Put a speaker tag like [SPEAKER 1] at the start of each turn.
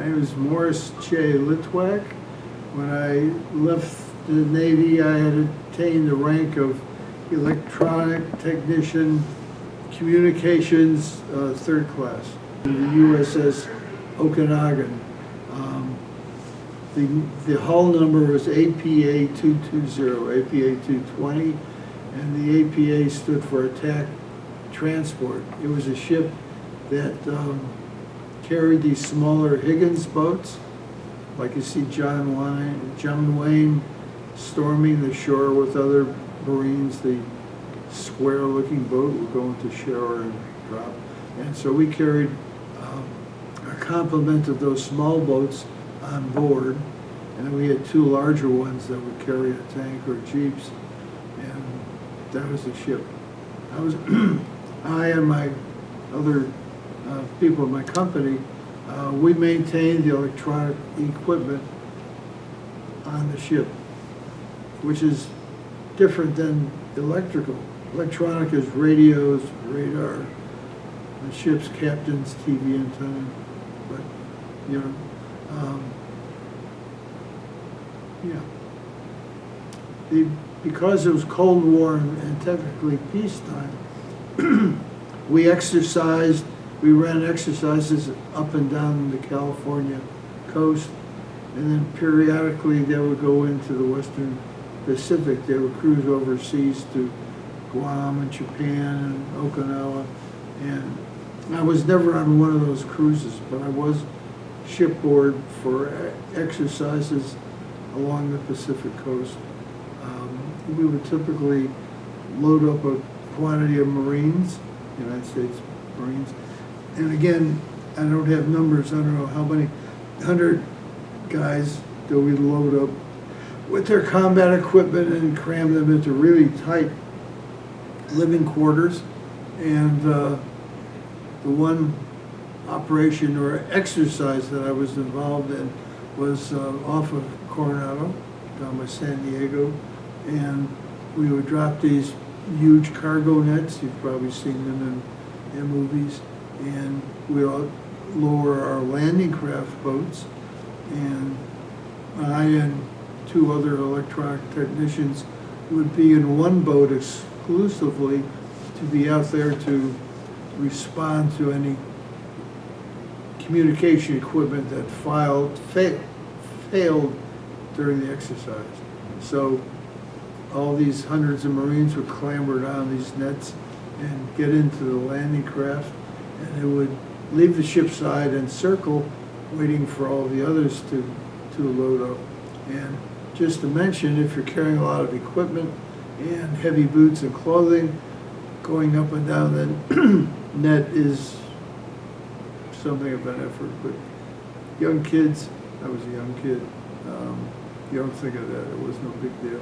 [SPEAKER 1] My name is Morris J. Litwack. When I left the Navy, I had attained the rank of electronic technician, communications, third class, in the USS Okanogan. The hull number was APA 220, APA 220, and the APA stood for Attack Transport. It was a ship that carried these smaller Higgins boats, like you see John Wayne storming the shore with other Marines. The square-looking boat would go into shore and drop. And so we carried a complement of those small boats on board, and then we had two larger ones that would carry a tank or jeeps, and that was the ship. I and my other people in my company, we maintained the electronic equipment on the ship, which is different than electrical. Electronic is radios, radar, the ship's captain's TV antenna, but you know, because it was Cold War and technically peacetime, we exercised. We ran exercises up and down the California coast, and then periodically they would go into the Western Pacific. They would cruise overseas to Guam and Japan and Okinawa, and I was never on one of those cruises, but I was shipboard for exercises along the Pacific coast. We would typically load up a quantity of Marines, United States Marines, and again, I don't have numbers, I don't know how many 100 guys that we load up with their combat equipment and cram them into really tight living quarters. And the one operation or exercise that I was involved in was off of Coronado, down by San Diego, and we would drop these huge cargo nets. You've probably seen them in movies, and we would lower our landing craft boats, and I and two other electronic technicians would be in one boat exclusively to be out there to respond to any communication equipment that failed during the exercise. So all these hundreds of Marines would clamber down these nets and get into the landing craft, and it would leave the ship side and circle, waiting for all the others to load up. And just to mention, if you're carrying a lot of equipment and heavy boots and clothing, going up and down the net is something of an effort. But young kids, I was a young kid, you don't think of that. It was no big deal.